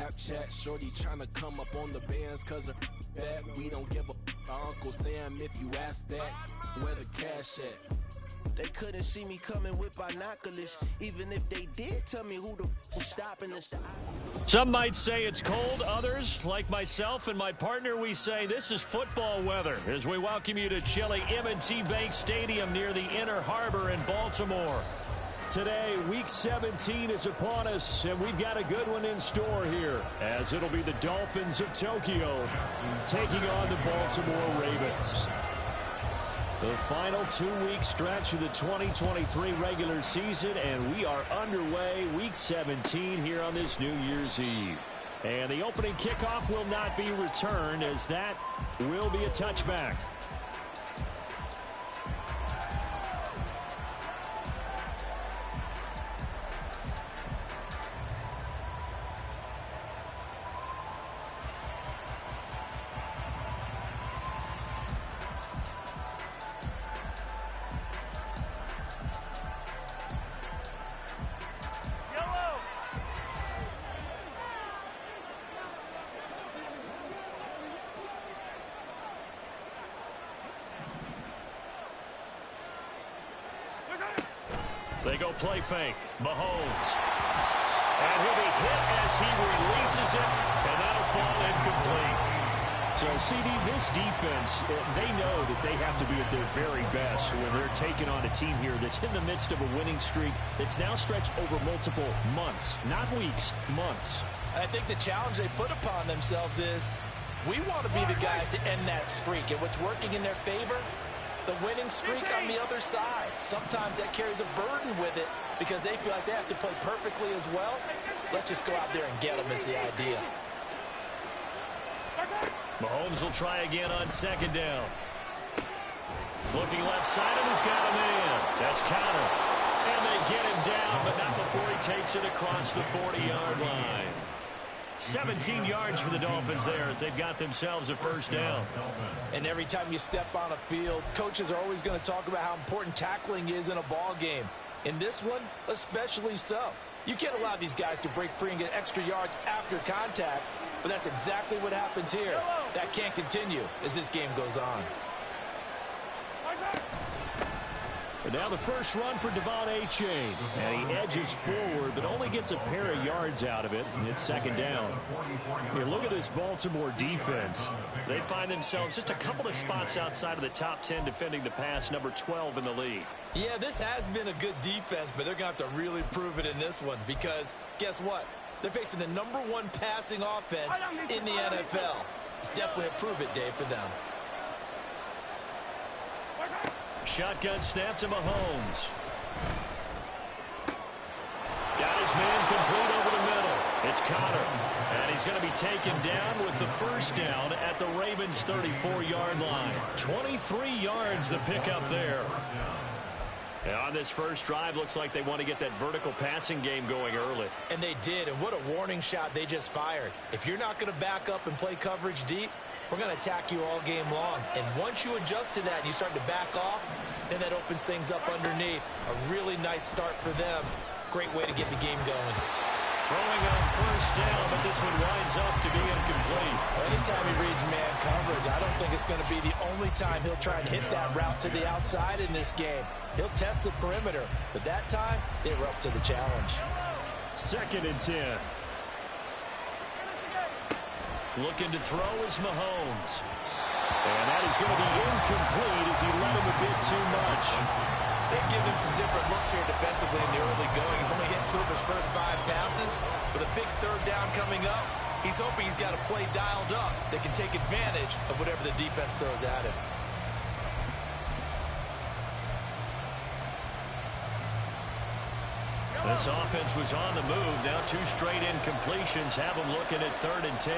Snapchat, shorty tryna come up on the bands, cause her that we don't give a Uncle Sam if you ask that, where the cash at? They couldn't see me coming with binoculars. Even if they did, tell me who the was stopping us. Some might say it's cold. Others, like myself and my partner, we say this is football weather as we welcome you to chilly M&T Bank Stadium near the Inner Harbor in Baltimore. Today, Week 17 is upon us, and we've got a good one in store here, as it'll be the Dolphins of Tokyo taking on the Baltimore Ravens. The final 2-week stretch of the 2023 regular season, and we are underway Week 17 here on this New Year's Eve. And the opening kickoff will not be returned, as that will be a touchback. They go play fake. Mahomes. And he'll be hit as he releases it, and that'll fall incomplete. So, CD, this defense, they know that they have to be at their very best when they're taking on a team here that's in the midst of a winning streak that's now stretched over multiple months, not weeks, months. I think the challenge they put upon themselves is we want to be the guys to end that streak, and what's working in their favor, the winning streak on the other side. Sometimes that carries a burden with it because they feel like they have to play perfectly as well. Let's just go out there and get them is the idea. Mahomes will try again on second down. Looking left side, and he's got a man. That's counter. And they get him down, but not before he takes it across the 40-yard line. 17 yards for the Dolphins there as they've got themselves a first down. And every time you step on a field, coaches are always going to talk about how important tackling is in a ball game. In this one, especially so. You can't allow these guys to break free and get extra yards after contact, but that's exactly what happens here. That can't continue as this game goes on. And now the first run for Devon Achane. And he edges forward, but only gets a pair of yards out of it. And it's second down. Here, look at this Baltimore defense. They find themselves just a couple of spots outside of the top 10 defending the pass, number 12 in the league. Yeah, this has been a good defense, but they're going to have to really prove it in this one because guess what? They're facing the number 1 passing offense in the NFL. It's definitely a prove it day for them. Shotgun snap to Mahomes. Got his man complete over the middle. It's Connor. And he's going to be taken down with the first down at the Ravens' 34-yard line. 23 yards the pickup there. And on this first drive, looks like they want to get that vertical passing game going early. And they did, and what a warning shot they just fired. If you're not going to back up and play coverage deep, we're going to attack you all game long. And once you adjust to that and you start to back off, then that opens things up underneath. A really nice start for them. Great way to get the game going. Throwing on first down, but this one winds up to be incomplete. Anytime he reads man coverage, I don't think it's going to be the only time he'll try and hit that route to the outside in this game. He'll test the perimeter, but that time, they were up to the challenge. 2nd and 10. Looking to throw is Mahomes. And that is going to be incomplete as he let him a bit too much. They've given him some different looks here defensively in the early going. He's only hit 2 of his first 5 passes. With a big third down coming up, he's hoping he's got a play dialed up that can take advantage of whatever the defense throws at him. This offense was on the move. Now 2 straight incompletions have them looking at 3rd and 10.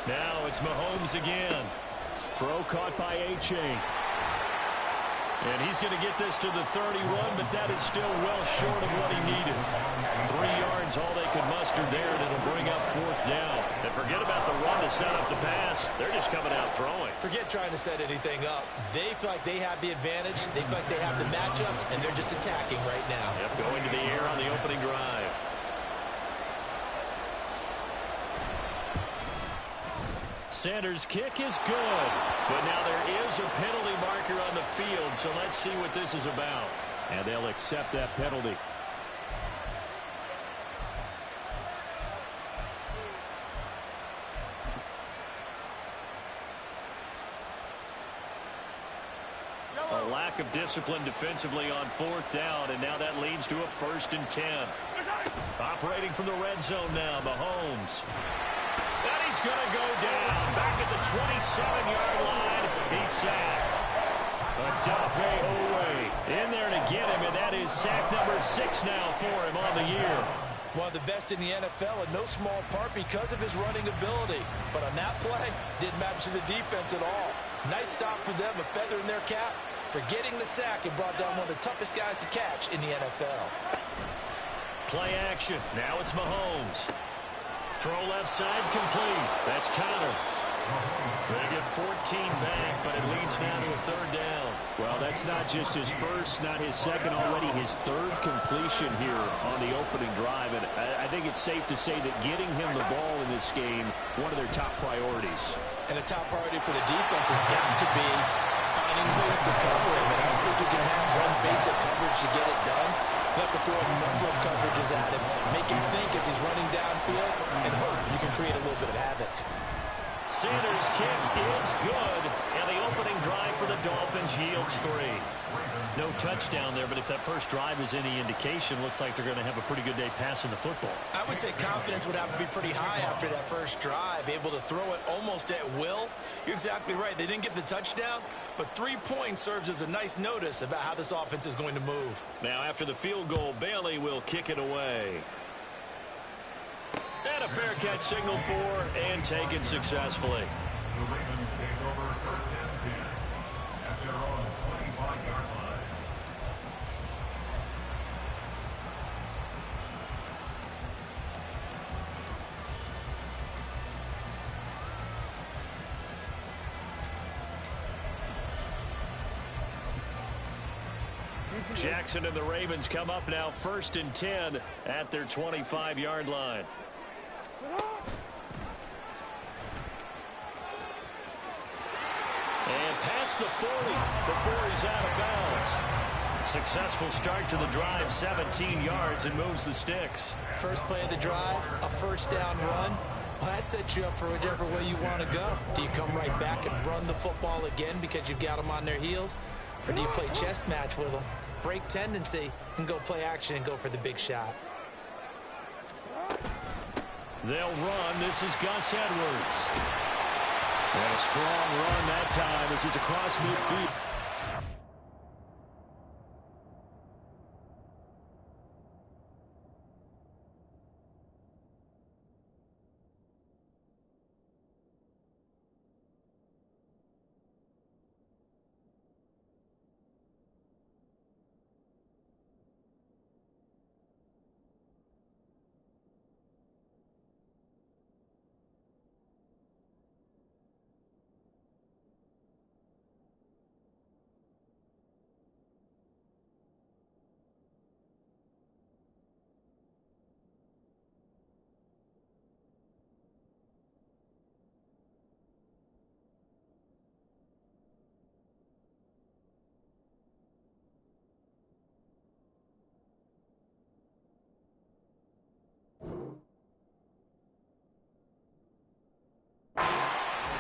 Now it's Mahomes again. Throw caught by Achane. And he's going to get this to the 31, but that is still well short of what he needed. 3 yards, all they could muster there, and it'll bring up 4th down. And forget about the run to set up the pass. They're just coming out throwing. Forget trying to set anything up. They feel like they have the advantage. They feel like they have the matchups, and they're just attacking right now. Yep, going to the air on the opening drive. Sanders' kick is good, but now there is a penalty marker on the field, so let's see what this is about. And they'll accept that penalty. A lack of discipline defensively on 4th down, and now that leads to a 1st and 10. Operating from the red zone now, Mahomes. And he's going to go down. Back at the 27-yard line. He's sacked. Odafe Oweh in there to get him, and that is sack number 6 now for him on the year. One of the best in the NFL, in no small part because of his running ability. But on that play, didn't matter to the defense at all. Nice stop for them, a feather in their cap for getting the sack and brought down one of the toughest guys to catch in the NFL. Play action. Now it's Mahomes. Throw left side complete. That's Connor. They get 14 back, but it leads now to a 3rd down. Well, that's not just his first, not his second, already his 3rd completion here on the opening drive. And I think it's safe to say that getting him the ball in this game, one of their top priorities. And a top priority for the defense has got to be finding ways to cover him. And I don't think you can have one basic coverage to get it done. You have to throw a number of coverages at him, make him think as he's running downfield, and hope you can create a little bit of havoc. Sanders' kick is good, and the opening drive for the Dolphins yields 3. No touchdown there, but if that first drive is any indication, looks like they're going to have a pretty good day passing the football. I would say confidence would have to be pretty high after that first drive, able to throw it almost at will. You're exactly right. They didn't get the touchdown, but 3 points serves as a nice notice about how this offense is going to move. Now, after the field goal, Bailey will kick it away. And a fair catch signaled for and taken successfully. The Ravens take over 1st and 10 at their own 25-yard line. Jackson and the Ravens come up now 1st and 10 at their 25-yard line. And past the 40 before he's out of bounds. Successful start to the drive, 17 yards, and moves the sticks. First play of the drive, a 1st down run. Well, that sets you up for whichever way you want to go. Do you come right back and run the football again because you've got them on their heels? Or do you play chess match with them, break tendency, and go play action and go for the big shot? They'll run. This is Gus Edwards. And a strong run that time as he's across midfield.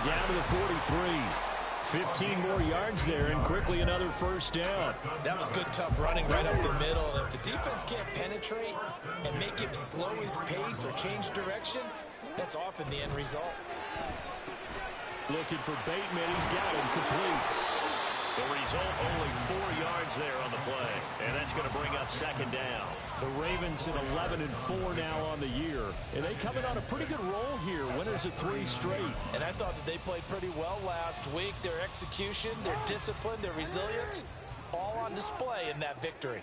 Down to the 43. 15 more yards there, and quickly another 1st down. That was good, tough running right up the middle. And if the defense can't penetrate and make him slow his pace or change direction, that's often the end result. Looking for Bateman. He's got him complete. The result, only 4 yards there on the play. And that's going to bring up 2nd down. The Ravens at 11-4 now on the year. And they coming on a pretty good roll here. Winners of 3 straight. And I thought that they played pretty well last week. Their execution, their discipline, their resilience, all on display in that victory.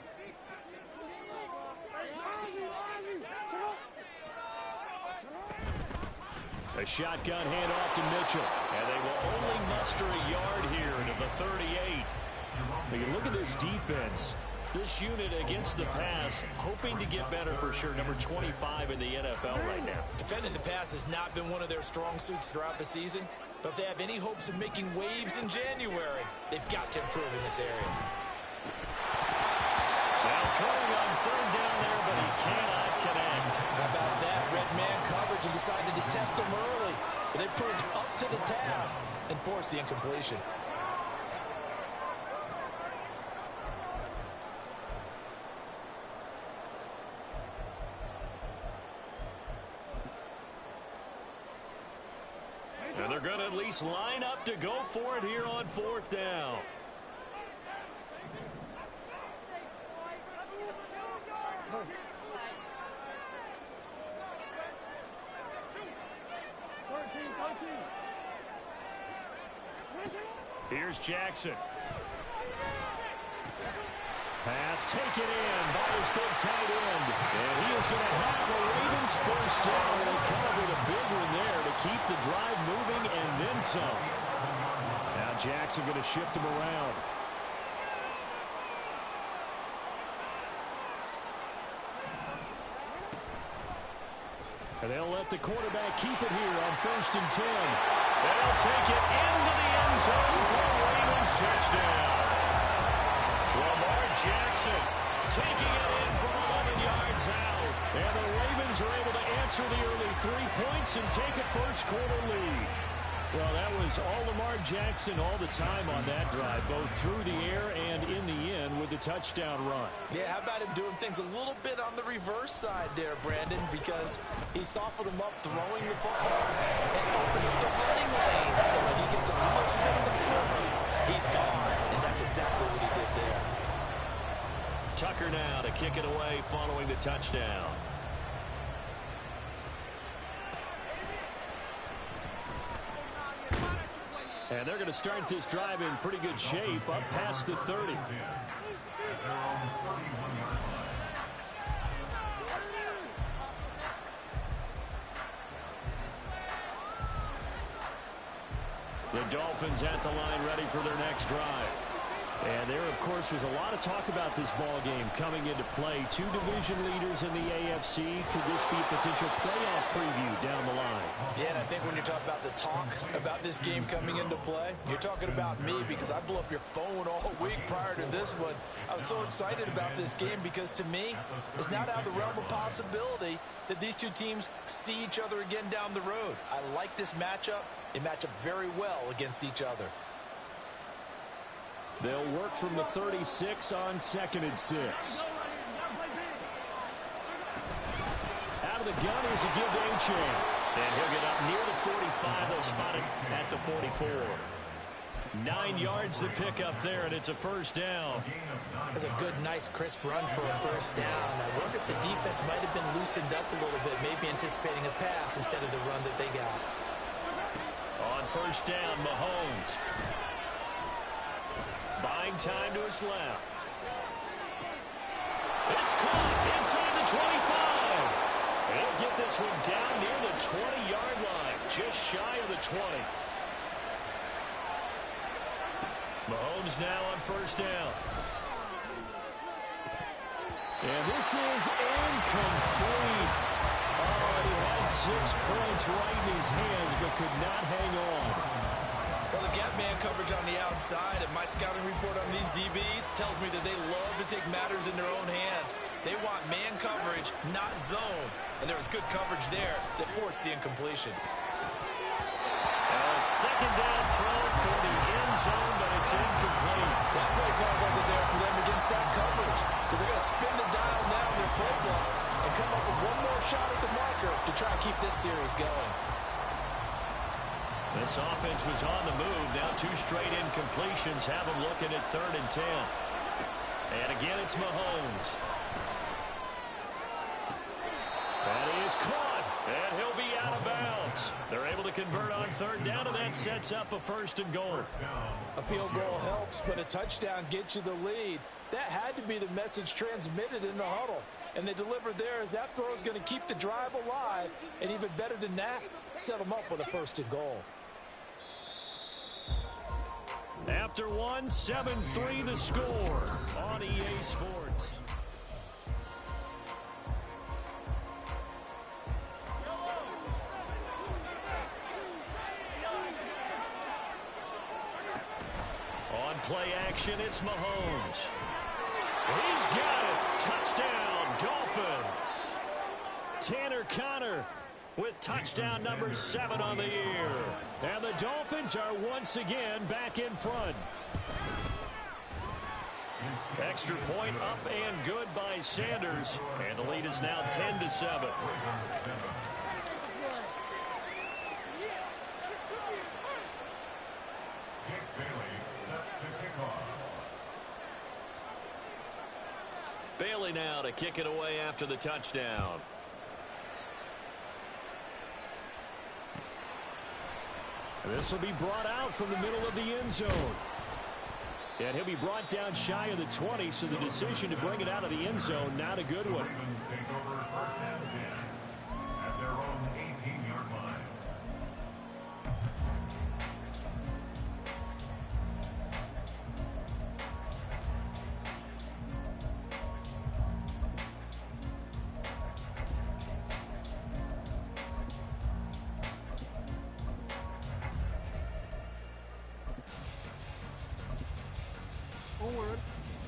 A shotgun handoff to Mitchell, and they will only muster a yard here into the 38. Now you look at this defense. This unit against the pass, hoping to get better for sure. Number 25 in the NFL right now. Defending the pass has not been one of their strong suits throughout the season, but if they have any hopes of making waves in January, they've got to improve in this area. Now throwing on third down there, but he cannot connect. How about that? Red man coverage and decided to test him early, but they proved up to the task and forced the incompletion. And they're going to at least line up to go for it here on fourth down. Here's Jackson. Pass taken in by his big tight end. And he is going to have the Ravens first down. They come up with a big one there to keep the drive moving and then some. Now Jackson going to shift him around. And they'll let the quarterback keep it here on 1st and 10. They'll take it into the end zone for a Ravens touchdown. Lamar Jackson taking it in from 11 yards out. And the Ravens are able to answer the early 3 points and take a first quarter lead. Well, that was all Lamar Jackson all the time on that drive, both through the air and in the end with the touchdown run. Yeah, how about him doing things a little bit on the reverse side there, Brandon, because he softened him up throwing the football and opened up the running lanes. And when he gets a little bit of a slipper, he's gone. And that's exactly what he did there. Tucker now to kick it away following the touchdown. And they're going to start this drive in pretty good shape up past the 30. The Dolphins at the line ready for their next drive. And there, of course, was a lot of talk about this ball game coming into play. Two division leaders in the AFC. Could this be a potential playoff preview down the line? Yeah, and I think when you're talking about the talk about this game coming into play, you're talking about me because I blew up your phone all week prior to this one. I was so excited about this game because to me, it's not out of the realm of possibility that these two teams see each other again down the road. I like this matchup. They match up very well against each other. They'll work from the 36 on 2nd and 6. Out of the gun, here's a give to A-Chain. And he'll get up near the 45. They'll spot it at the 44. 9 yards to pick up there, and it's a first down. That's a good, nice, crisp run for a first down. I wonder if the defense might have been loosened up a little bit, maybe anticipating a pass instead of the run that they got. On first down, Mahomes. Buying time to his left. It's caught inside the 25. He'll get this one down near the 20-yard line, just shy of the 20. Mahomes now on first down. And this is incomplete. Oh, he had 6 points right in his hands, but could not hang on. Well, they've got man coverage on the outside, and my scouting report on these DBs tells me that they love to take matters in their own hands. They want man coverage, not zone. And there was good coverage there that forced the incompletion. A second down throw for the end zone, but it's incomplete. That play call wasn't there for them against that coverage. So they're going to spin the dial now in their play block and come up with one more shot at the marker to try and keep this series going. This offense was on the move. Now 2 straight incompletions have them looking at 3rd and 10. And again, it's Mahomes. That is caught, and he'll be out of bounds. They're able to to convert on third down, and that sets up a 1st and goal. A field goal helps, but a touchdown gets you the lead. That had to be the message transmitted in the huddle. And they delivered there as that throw is going to keep the drive alive. And even better than that, set them up with a 1st and goal. After 1, 7-3 the score on EA Sports. On play action, it's Mahomes. He's got it. Touchdown, Dolphins. Tanner Conner with touchdown number 7 on the year. And the Dolphins are once again back in front. Extra point up and good by Sanders. And the lead is now 10-7. Bailey now to kick it away after the touchdown. This will be brought out from the middle of the end zone. And he'll be brought down shy of the 20, so the decision to bring it out of the end zone, not a good one. Take over 1st and 10 at their own 18-yard line.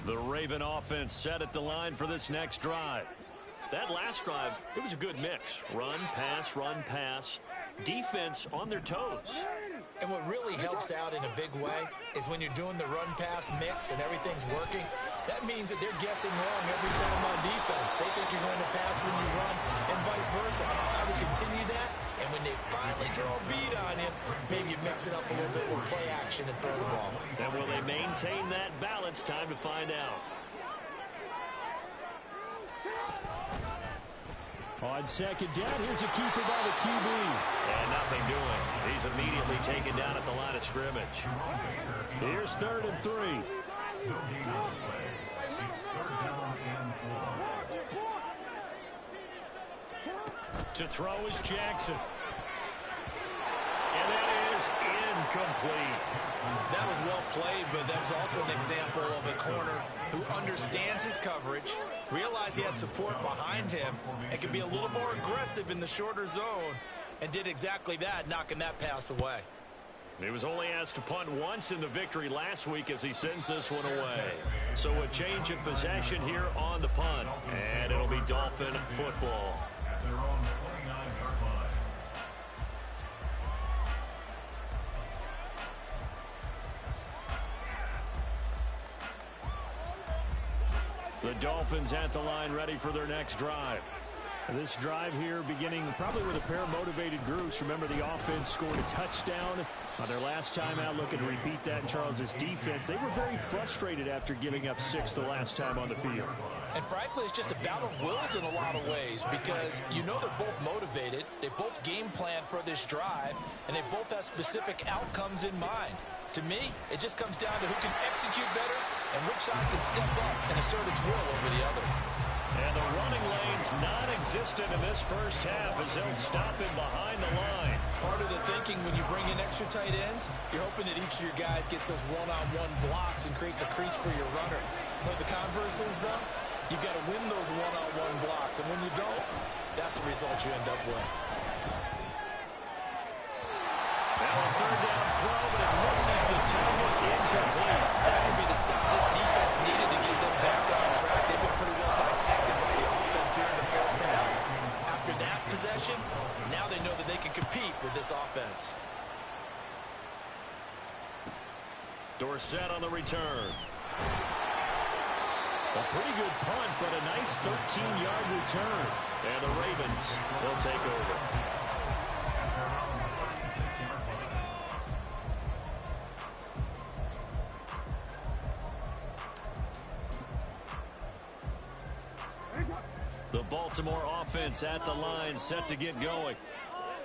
The Raven offense set at the line for this next drive. That last drive, it was a good mix. Run, pass, defense on their toes. And what really helps out in a big way is when you're doing the run-pass mix and everything's working, that means that they're guessing wrong every time on defense. They think you're going to pass when you run and vice versa. I would continue that, and when they finally draw a beat on him, maybe you mix it up a little bit with play action and throw the ball. And will they maintain that balance? Time to find out. On second down, here's a keeper by the QB. And nothing doing. He's immediately taken down at the line of scrimmage. Here's 3rd and 3. To throw is Jackson. And that is incomplete. That was well played, but that was also an example of a corner who understands his coverage, realized he had support behind him, and could be a little more aggressive in the shorter zone, and did exactly that, knocking that pass away. He was only asked to punt once in the victory last week as he sends this one away. So a change of possession here on the punt, and it'll be Dolphin football. At their own 29-yard line. The Dolphins at the line ready for their next drive. This drive here beginning probably with a pair of motivated groups. Remember, the offense scored a touchdown on their last time out, looking to repeat that in Charles's defense. They were very frustrated after giving up 6 the last time on the field. And frankly, it's just a battle of wills in a lot of ways, because you know they're both motivated, they both game plan for this drive, and they both have specific outcomes in mind. To me, it just comes down to who can execute better and which side can step up and assert its will over the other. And the running lane's non-existent in this first half as they'll stop him behind the line. Part of the thinking when you bring in extra tight ends, you're hoping that each of your guys gets those one-on-one blocks and creates a crease for your runner. But the converse is, though, you've got to win those one-on-one blocks. And when you don't, that's the result you end up with. Now a 3rd down throw, but it misses the target. Incomplete. That could be the stop this defense needed to get them back on track. They've been pretty well dissected by the offense here in the first half. After that possession, now they know that they can compete with this offense. Dorsett on the return. A pretty good punt, but a nice 13-yard return. And the Ravens will take over. The Baltimore offense at the line, set to get going.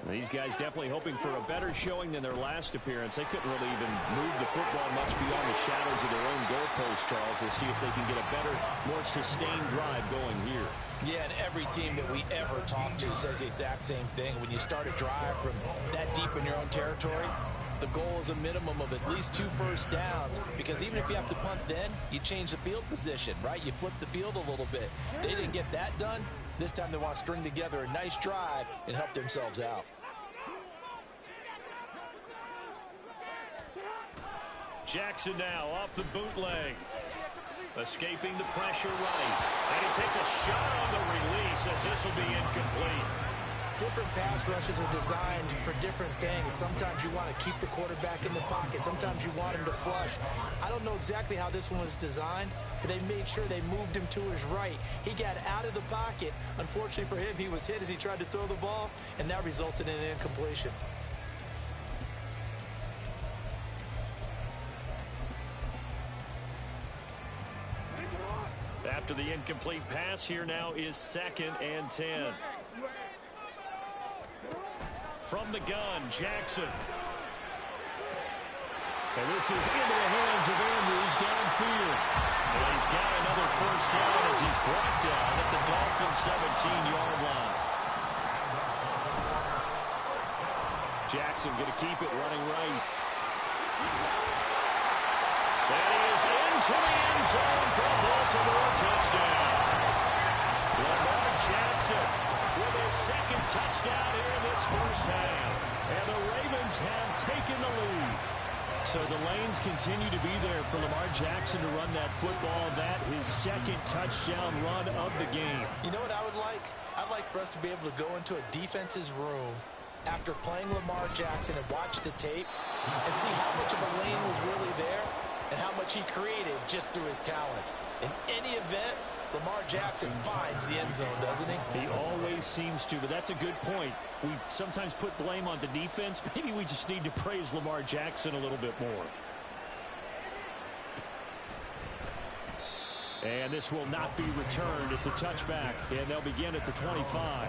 These guys definitely hoping for a better showing than their last appearance. They couldn't really even move the football much beyond the shadows of their own goalpost, Charles. We'll see if they can get a better, more sustained drive going here. Yeah, and every team that we ever talk to says the exact same thing. When you start a drive from that deep in your own territory, the goal is a minimum of at least 2 first downs, because even if you have to punt then, you change the field position, right? You flip the field a little bit. They didn't get that done. This time they want to string together a nice drive and help themselves out. Jackson now off the bootleg. Escaping the pressure right. And he takes a shot on the release as this will be incomplete. Different pass rushes are designed for different things. Sometimes you want to keep the quarterback in the pocket. Sometimes you want him to flush. I don't know exactly how this one was designed, but they made sure they moved him to his right. He got out of the pocket. Unfortunately for him, he was hit as he tried to throw the ball, and that resulted in an incompletion. After the incomplete pass, here now is 2nd and 10. From the gun, Jackson. And this is into the hands of Andrews downfield. And he's got another first down as he's brought down at the Dolphins' 17-yard line. Jackson going to keep it running right. That is into the end zone for a Baltimore touchdown. Lamar Jackson with his 2nd touchdown here in this first half. And the Ravens have taken the lead. So the lanes continue to be there for Lamar Jackson to run that football. That his 2nd touchdown run of the game. You know what I would like? I'd like for us to be able to go into a defense's room after playing Lamar Jackson and watch the tape and see how much of a lane was really there and how much he created just through his talents. In any event, Lamar Jackson finds the end zone, doesn't he? He always seems to, but that's a good point. We sometimes put blame on the defense. Maybe we just need to praise Lamar Jackson a little bit more. And this will not be returned. It's a touchback, and they'll begin at the 25.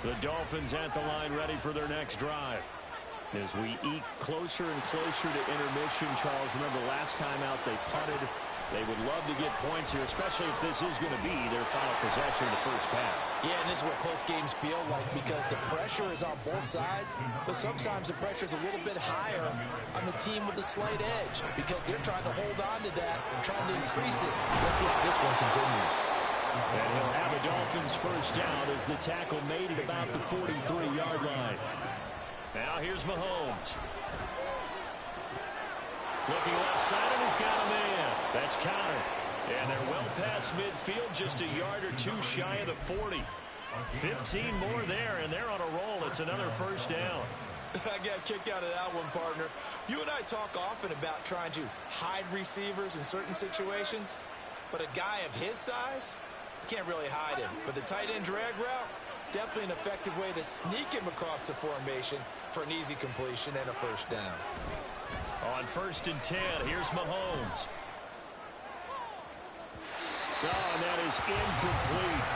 The Dolphins at the line ready for their next drive. As we eke closer and closer to intermission, Charles, remember last time out they punted. They would love to get points here, especially if this is going to be their final possession of the first half. Yeah, and this is what close games feel like because the pressure is on both sides, but sometimes the pressure is a little bit higher on the team with the slight edge because they're trying to hold on to that and trying to increase it. Let's see how this one continues. And he'll have a Dolphins first down as the tackle made at about the 43-yard line. Now here's Mahomes. Looking left side, and he's got a man. That's countered. And they're well past midfield, just a yard or two shy of the 40. 15 more there, and they're on a roll. It's another first down. I got a kick out of that one, partner. You and I talk often about trying to hide receivers in certain situations, but a guy of his size can't really hide him. But the tight end drag route, definitely an effective way to sneak him across the formation for an easy completion and a first down. On 1st and 10, here's Mahomes. Oh, and that is incomplete.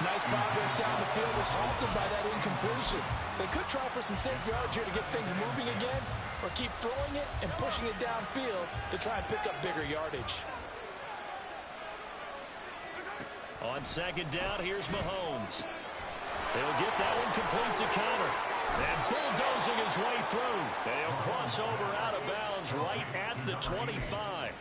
Nice progress down the field was halted by that incompletion. They could try for some safe yards here to get things moving again, or keep throwing it and pushing it downfield to try and pick up bigger yardage. On 2nd down, here's Mahomes. They'll get that one complete to counter. And bulldozing his way through. They'll cross over out of bounds right at the 25.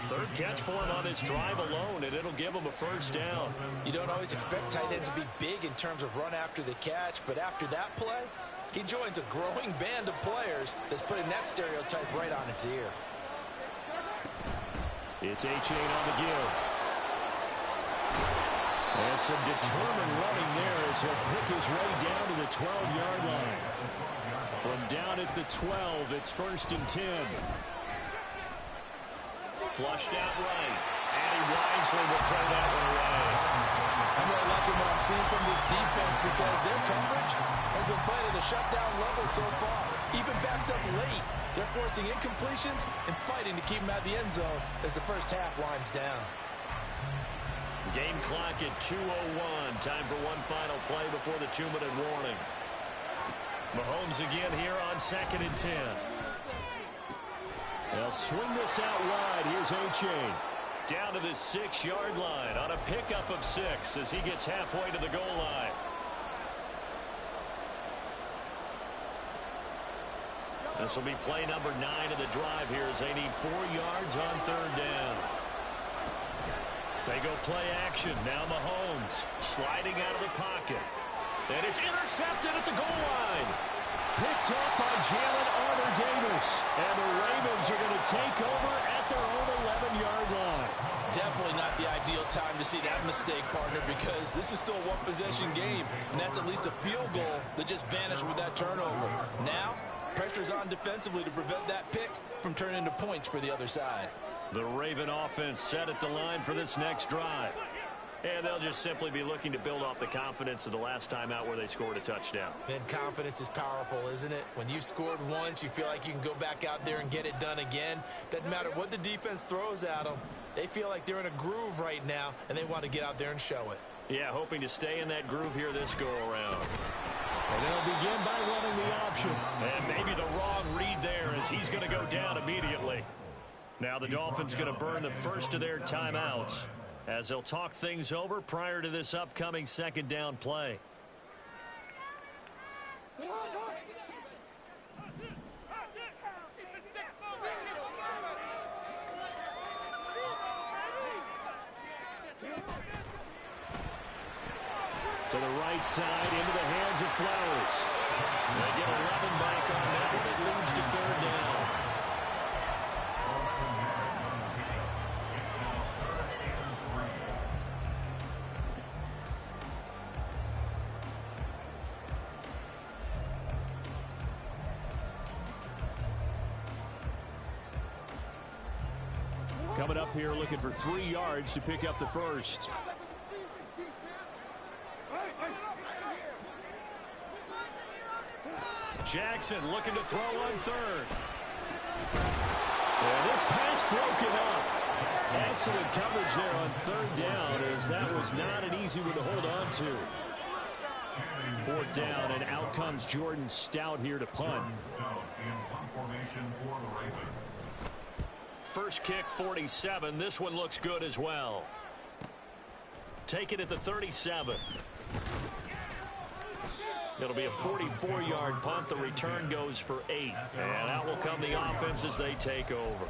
3rd catch for him on this drive alone, and it'll give him a first down. You don't always expect tight ends to be big in terms of run after the catch, but after that play, he joins a growing band of players that's putting that stereotype right on its ear. It's H8 on the give. And some determined running there as he'll pick his way down to the 12-yard line. From down at the 12, it's 1st and 10. Flushed out right. And he wisely will throw that one away. I'm really liking what I'm seeing from this defense because their coverage has been playing at a shutdown level so far. Even backed up late, they're forcing incompletions and fighting to keep them out of the end zone as the first half winds down. Game clock at 2:01. Time for one final play before the 2-minute warning. Mahomes again here on 2nd and 10. They'll swing this out wide. Here's A-Chain. Down to the 6-yard line on a pickup of 6 as he gets halfway to the goal line. This will be play number 9 of the drive here as they need 4 yards on 3rd down. They go play action. Now Mahomes sliding out of the pocket. And it's intercepted at the goal line. Picked up by Jalen Armour-Davis. And the Ravens are going to take over at their own 11-yard line. Definitely not the ideal time to see that mistake, partner, because this is still a one-possession game. And that's at least a field goal that just vanished with that turnover. Now, pressure's on defensively to prevent that pick from turning into points for the other side. The Raven offense set at the line for this next drive. And they'll just simply be looking to build off the confidence of the last time out where they scored a touchdown. And confidence is powerful, isn't it? When you've scored once, you feel like you can go back out there and get it done again. Doesn't matter what the defense throws at them. They feel like they're in a groove right now, and they want to get out there and show it. Yeah, hoping to stay in that groove here this go-around. And they'll begin by running the option. And maybe the wrong read there as he's going to go down immediately. Now the Dolphins going to burn the first of their timeouts as they'll talk things over prior to this upcoming 2nd down play. To the right side, into the hands of Flowers. They get 11 back on that one. It leads to 3rd down. Coming up here looking for 3 yards to pick up the first. Jackson looking to throw on 3rd. And this pass broken up. Excellent coverage there on 3rd down as that was not an easy one to hold on to. 4th down, and out comes Jordan Stout here to punt. First kick 47. This one looks good as well. Take it at the 37. It'll be a 44-yard punt. The return goes for 8. And out will come the offense as they take over.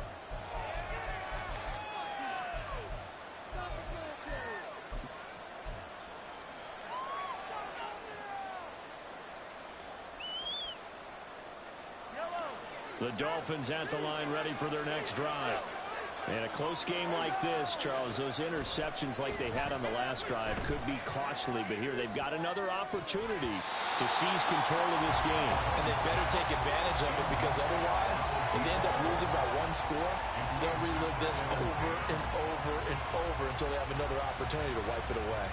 The Dolphins at the line ready for their next drive. And a close game like this, Charles, those interceptions like they had on the last drive could be costly. But here they've got another opportunity to seize control of this game. And they better take advantage of it because otherwise, if they end up losing by 1 score, they'll relive this over and over and over until they have another opportunity to wipe it away.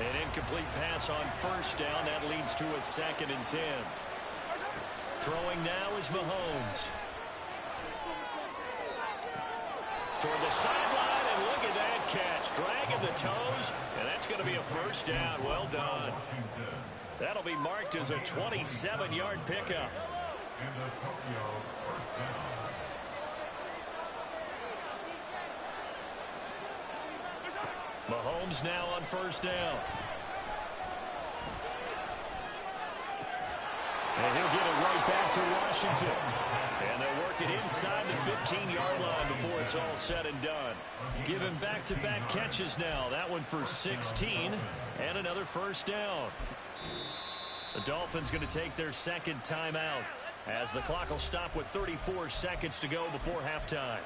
An incomplete pass on 1st down. That leads to a 2nd and 10. Throwing now is Mahomes. Toward the sideline, and look at that catch. Dragging the toes, and that's going to be a 1st down. Well done. That'll be marked as a 27-yard pickup. Mahomes now on 1st down. And he'll get it right back to Washington. And they'll work it inside the 15-yard line before it's all said and done. Give him back-to-back catches now. That one for 16 and another 1st down. The Dolphins going to take their 2nd timeout as the clock will stop with 34 seconds to go before halftime.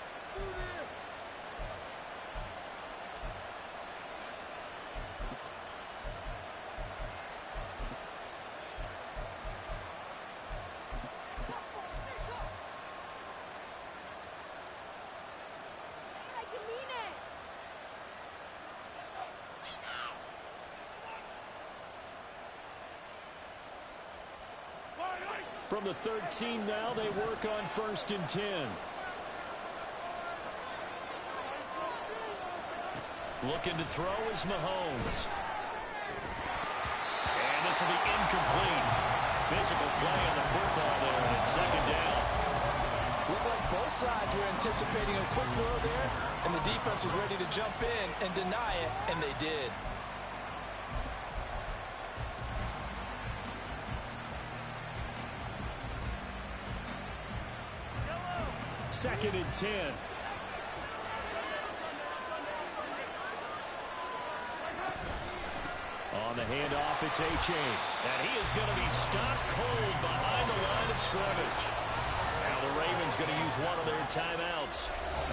From the 13 now, they work on 1st and 10. Looking to throw is Mahomes. And this will be incomplete. Physical play on the football there, and it's second down. Looked like both sides were anticipating a quick throw there, and the defense was ready to jump in and deny it, and they did. Second and 10. On the handoff, it's A-Chain. And he is going to be stopped cold behind the line of scrimmage. Now the Ravens going to use one of their timeouts,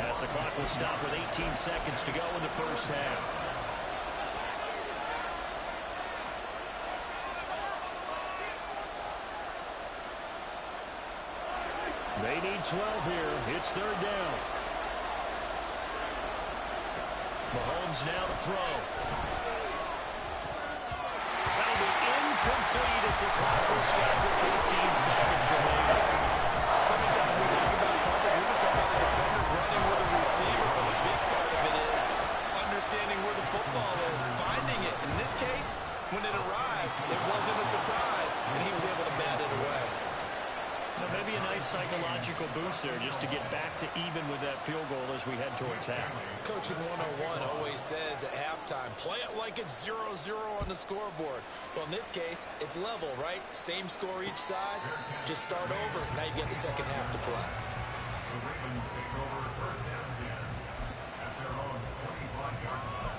as the clock will stop with 18 seconds to go in the first half. They need 12 here. It's third down. Mahomes now to throw. That'll be incomplete as the clock will stop with 15 seconds remaining. Sometimes we talk about coverage. We just talk about the defenders running with a receiver, but the big part of it is understanding where the football is, finding it. In this case, when it arrived, it wasn't a surprise, and he was able to bat it away. Now, maybe a nice psychological boost there just to get back to even with that field goal as we head towards half. Coaching 101 always says at halftime, play it like it's 0-0 on the scoreboard. Well, in this case, it's level, right? Same score each side. Just start over. Now you get the second half to play. The Ravens take over first and 10 at their own 25-yard line.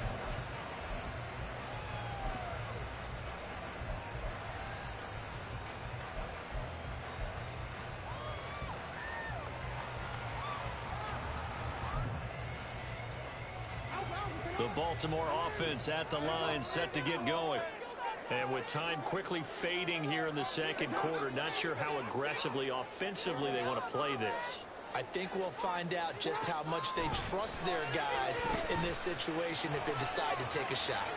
The Baltimore offense at the line, set to get going. And with time quickly fading here in the second quarter, not sure how aggressively, offensively they want to play this. I think we'll find out just how much they trust their guys in this situation if they decide to take a shot.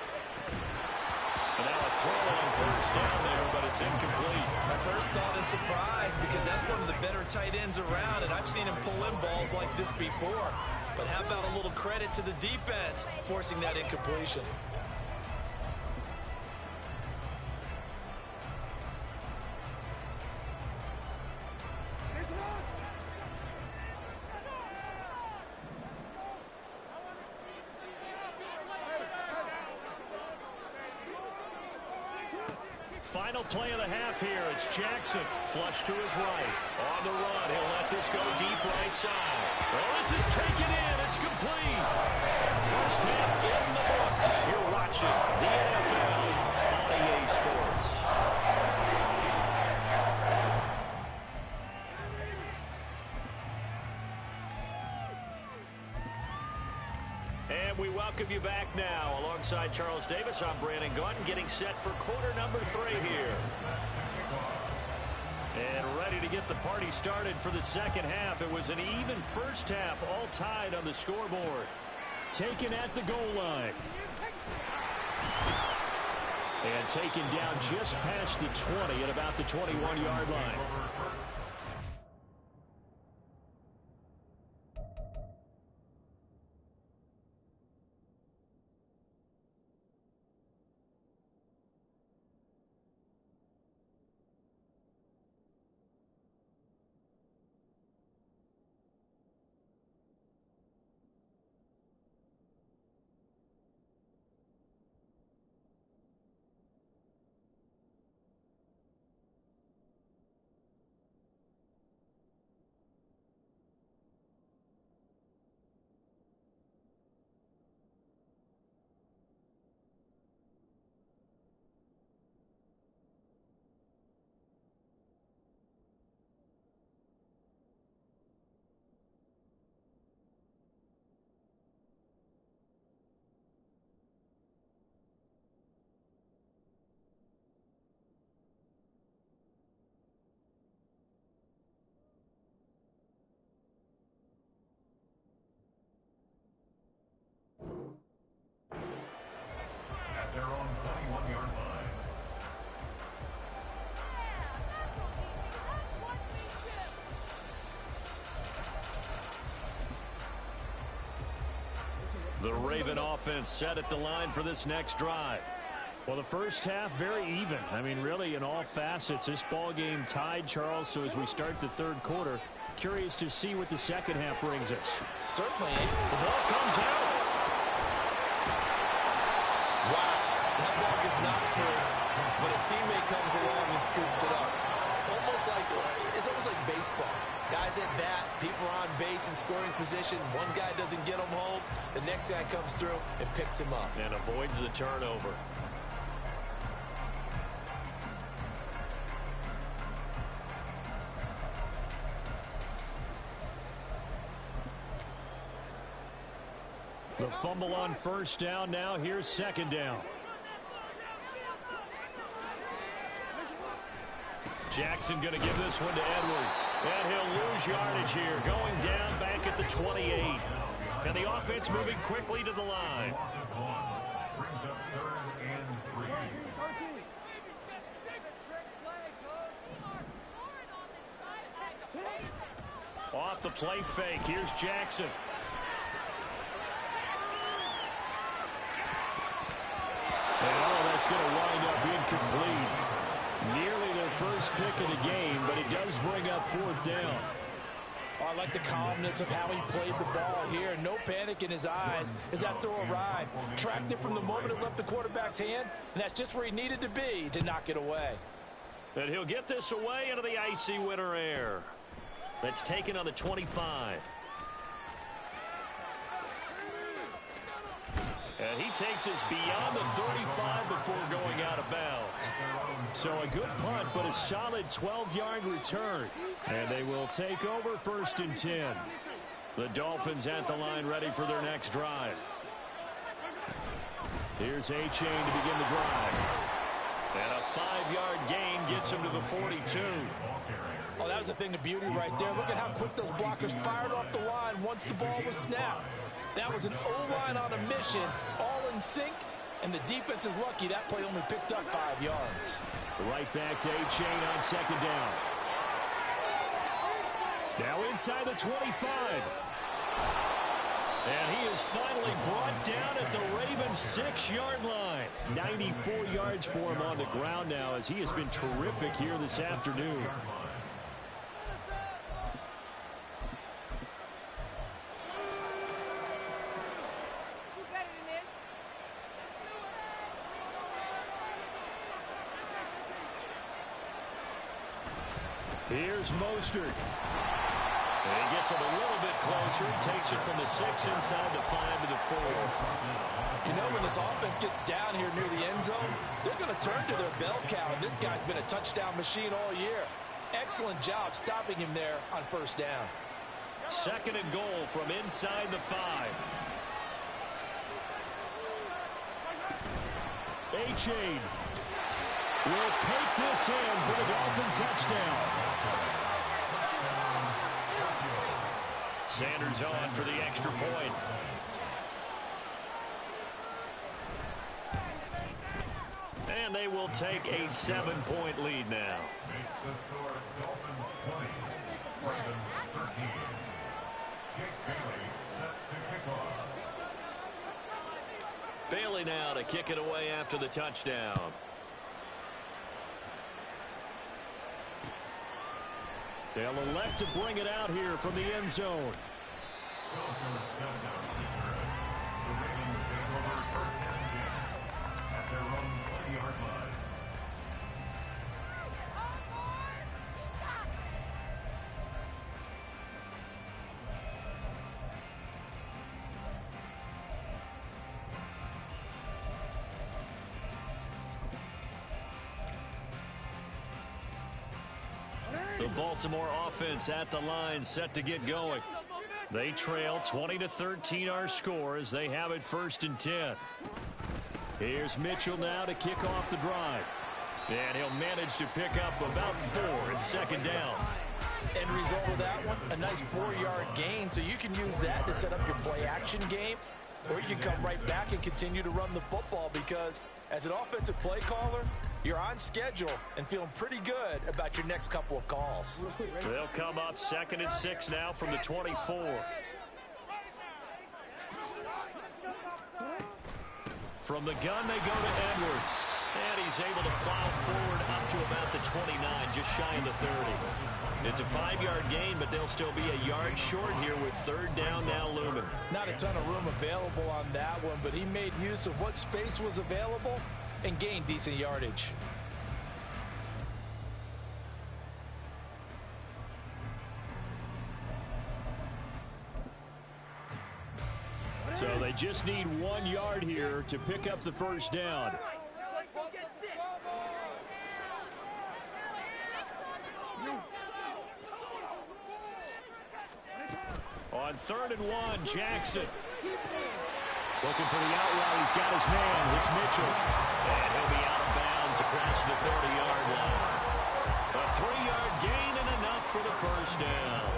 And now a throw on first down there, but it's incomplete. My first thought is surprise because that's one of the better tight ends around, and I've seen him pull in balls like this before. But how about a little credit to the defense forcing that incompletion? Final play of the half here. It's Jackson. Flush to his right. On the run. He'll let this go deep right side. Oh, this is taken in. It's complete. First half in the books. You're watching the NFL on EA Sports. And we welcome you back now. Alongside Charles Davis, I'm Brandon Gaudin, getting set for quarter number 3 here. And ready to get the party started for the second half. It was an even first half, all tied on the scoreboard. Taken at the goal line. And taken down just past the 20 at about the 21-yard line. The Raven offense set at the line for this next drive. Well, the first half, very even. I mean, really, in all facets, this ball game tied, Charles. So as we start the third quarter, curious to see what the second half brings us. Certainly. The ball comes out. Wow, that ball gets knocked through, but a teammate comes along and scoops it up. It's almost like baseball. Guys at bat, people are on base in scoring position. One guy doesn't get him home. The next guy comes through and picks him up. And avoids the turnover. The fumble on first down. Now here's second down. Jackson going to give this one to Edwards. And he'll lose yardage here. Going down back at the 28. And the offense moving quickly to the line. Brings up 3rd and 3. Off the play fake. Here's Jackson. And that's going to wind up incomplete. Nearly their first pick of the game, but it does bring up 4th down. Oh, I like the calmness of how he played the ball here. No panic in his eyes as that throw arrived. Tracked it from the moment it left the quarterback's hand, and that's just where he needed to be to knock it away. And he'll get this away into the icy winter air. That's taken on the 25. And he takes us beyond the 35 before going out of bounds. So a good punt, but a solid 12-yard return. And they will take over 1st and 10. The Dolphins at the line ready for their next drive. Here's A-Chain to begin the drive. And a 5-yard gain gets him to the 42. Oh, that was a thing of beauty right there. Look at how quick those blockers fired off the line once the ball was snapped. That was an O-line on a mission, all in sync, and the defense is lucky that play only picked up 5 yards. Right back to A-Chain on second down. Now inside the 25. And he is finally brought down at the Ravens' 6-yard line. 94 yards for him on the ground now as he has been terrific here this afternoon. Here's Mostert. And he gets him a little bit closer. Takes it from the 6 inside the 5 to the 4. You know, when this offense gets down here near the end zone, they're going to turn to their bell cow. And this guy's been a touchdown machine all year. Excellent job stopping him there on first down. 2nd and goal from inside the 5. A-Chain will take this in for the Dolphin touchdown. Sanders on for the extra point. And they will take a 7-point lead now. Makes the score Dolphins 20, Ravens 13. Jake Bailey set to kick off. Bailey now to kick it away after the touchdown. They'll elect to bring it out here from the end zone. Dolphins set down return. The Ravens take over 1st and 10 at their own 20-yard line. The Baltimore offense at the line set to get going. They trail 20-13 our score as they have it 1st and 10. Here's Mitchell now to kick off the drive. And he'll manage to pick up about 4 at 2nd down. End result of that one, a nice 4-yard gain. So you can use that to set up your play action game. Or you can come right back and continue to run the football because as an offensive play caller, you're on schedule and feeling pretty good about your next couple of calls. They'll come up 2nd and 6 now from the 24. From the gun, they go to Edwards. And he's able to plow forward up to about the 29, just shy of the 30. It's a 5-yard gain, but they'll still be a yard short here with third down now looming. Not a ton of room available on that one, but he made use of what space was available and gained decent yardage. So they just need 1 yard here to pick up the first down. On 3rd and 1, Jackson. Looking for the out route. He's got his man. It's Mitchell. And he'll be out of bounds across the 30-yard line. A 3-yard gain and enough for the first down.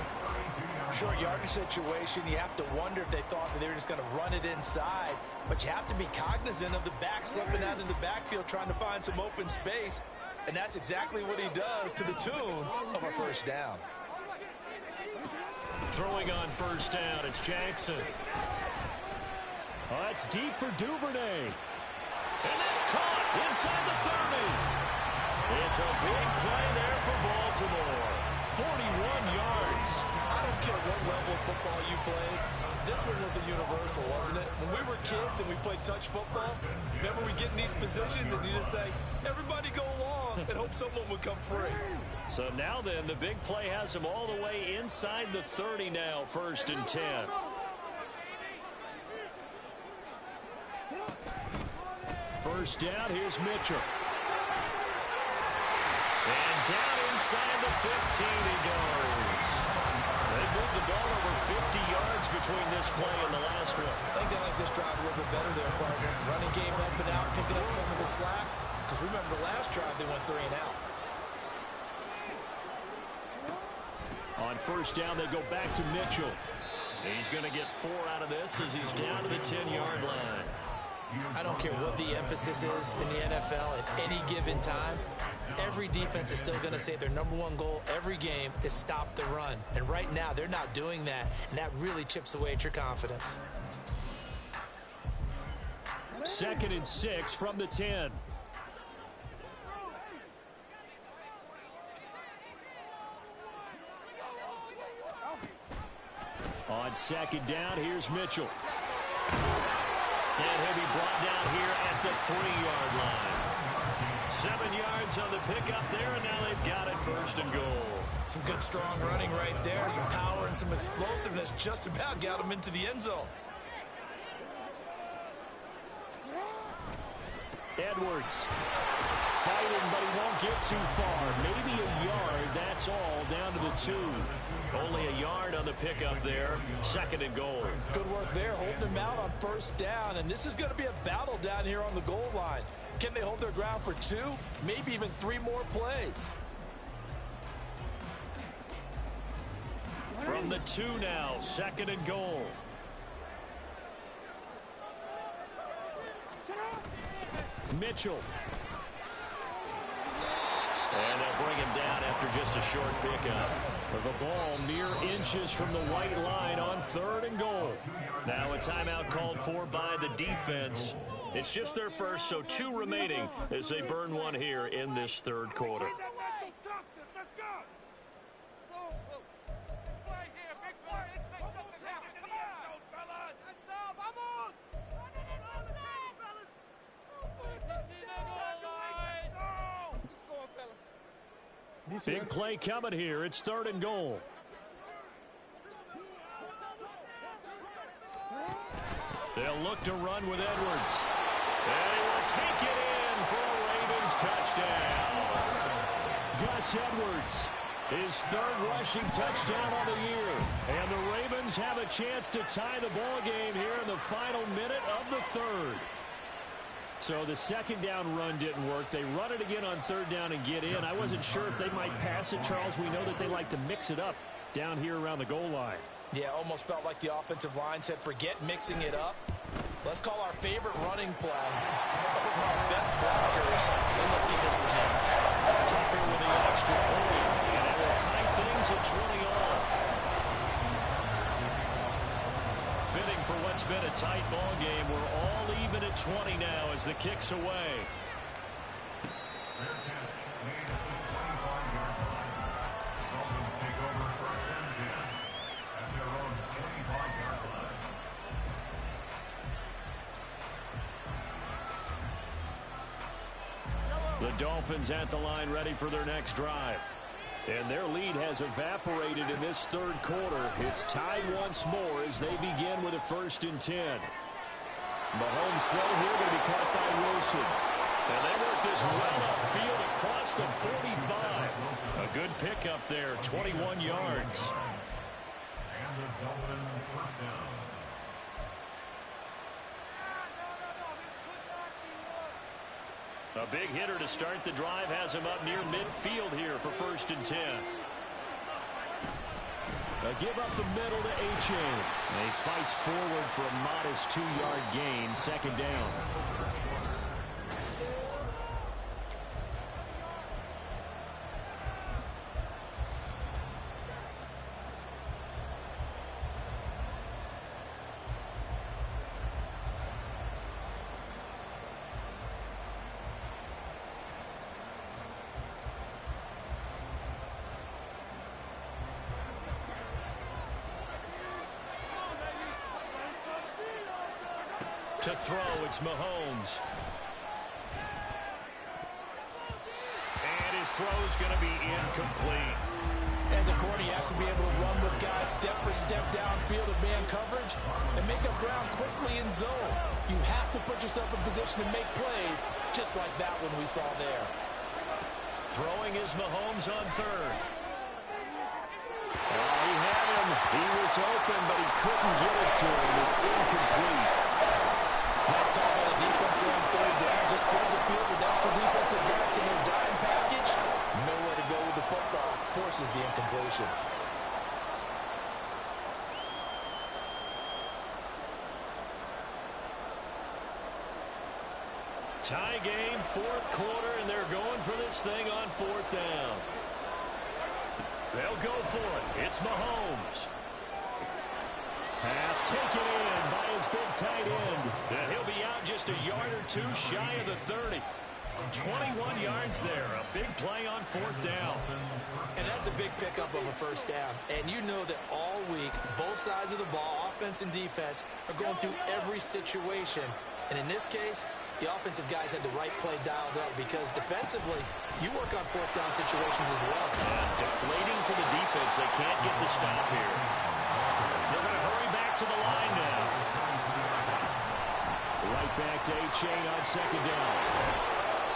Short yardage situation, you have to wonder if they thought that they were just going to run it inside. But you have to be cognizant of the back slipping out of the backfield trying to find some open space. And that's exactly what he does to the tune of a first down. Throwing on first down, it's Jackson. Oh, that's deep for Duvernay. And that's caught inside the 30. It's a big play there for Baltimore. 41 yards. I don't care what level of football you played. This one was a universal, wasn't it? When we were kids and we played touch football, remember we get in these positions and you just say, everybody go along and hope someone would come free. So now then, the big play has him all the way inside the 30 now, 1st and 10. First down, here's Mitchell. And down inside the 15 he goes. They moved the ball over 50 yards between this play and the last one. I think they like this drive a little bit better there, partner. Running game helping out, picking up some of the slack. Because remember, the last drive they went 3 and out. On first down, they go back to Mitchell. He's going to get 4 out of this as he's down to the 10-yard line. I don't care what the emphasis is in the NFL at any given time. Every defense is still going to say their #1 goal every game is stop the run. And right now, they're not doing that, and that really chips away at your confidence. 2nd and 6 from the 10. On 2nd down, here's Mitchell. And he'll be brought down here at the 3-yard line. 7 yards on the pickup there, and now they've got it 1st and goal. Some good, strong running right there. Some power and some explosiveness just about got him into the end zone. Edwards fighting, but he won't get too far. Maybe a yard, that's all, down to the 2. Only a yard on the pickup there. 2nd and goal. Good work there, holding them out on first down. And this is going to be a battle down here on the goal line. Can they hold their ground for 2, maybe even 3 more plays? From the 2 now, 2nd and goal. Mitchell. And they'll bring him down after just a short pickup. The ball mere inches from the white line on 3rd and goal. Now a timeout called for by the defense. It's just their first, so 2 remaining as they burn 1 here in this 3rd quarter. Big play coming here. It's 3rd and goal. They'll look to run with Edwards. And he will take it in for a Ravens touchdown. Gus Edwards, his 3rd rushing touchdown on the year. And the Ravens have a chance to tie the ball game here in the final minute of the 3rd. So the 2nd down run didn't work. They run it again on 3rd down and get in. I wasn't sure if they might pass it, Charles. We know that they like to mix it up down here around the goal line. Yeah, almost felt like the offensive line said, forget mixing it up. Let's call our favorite running play over our best blockers. And let's get this one in. Tucker with the extra point. And it will tie things at 20 all. Fitting for what's been a tight ball game. We're all even at 20 now as the kick's away. Fair catch made at the 25-yard line. Dolphins take over first and 10 at their own 25-yard line. The Dolphins at the line ready for their next drive. And their lead has evaporated in this third quarter. It's tied once more as they begin with a 1st and 10. Mahomes' throw here going to be caught by Wilson. And they work this well upfield across the 45. A good pickup there, 21 yards. And the Dolphin first down. A big hitter to start the drive has him up near midfield here for 1st and 10. A give up the middle to A-Chain. He fights forward for a modest 2-yard gain, 2nd down. To throw, it's Mahomes. And his throw's going to be incomplete. As a corner, you have to be able to run with guys step for step downfield of man coverage and make up ground quickly in zone. You have to put yourself in position to make plays, just like that one we saw there. Throwing is Mahomes on 3rd. He had him. He was open, but he couldn't get it to him. It's incomplete. Nice call by the defense there on 3rd down. Just flood the field with extra defensive backs in their dime package. Nowhere to go with the football. Forces the incompletion. Tie game, 4th quarter, and they're going for this thing on 4th down. They'll go for it. It's Mahomes. Pass taken in by his big tight end. And he'll be out just a yard or 2 shy of the 30. 21 yards there. A big play on 4th down. And that's a big pickup of a 1st down. And you know that all week, both sides of the ball, offense and defense, are going through every situation. And in this case, the offensive guys had the right play dialed up because defensively, you work on 4th down situations as well. Deflating for the defense. They can't get the stop here. They're going to hurry back to the line now. Right back to A-Chain on 2nd down.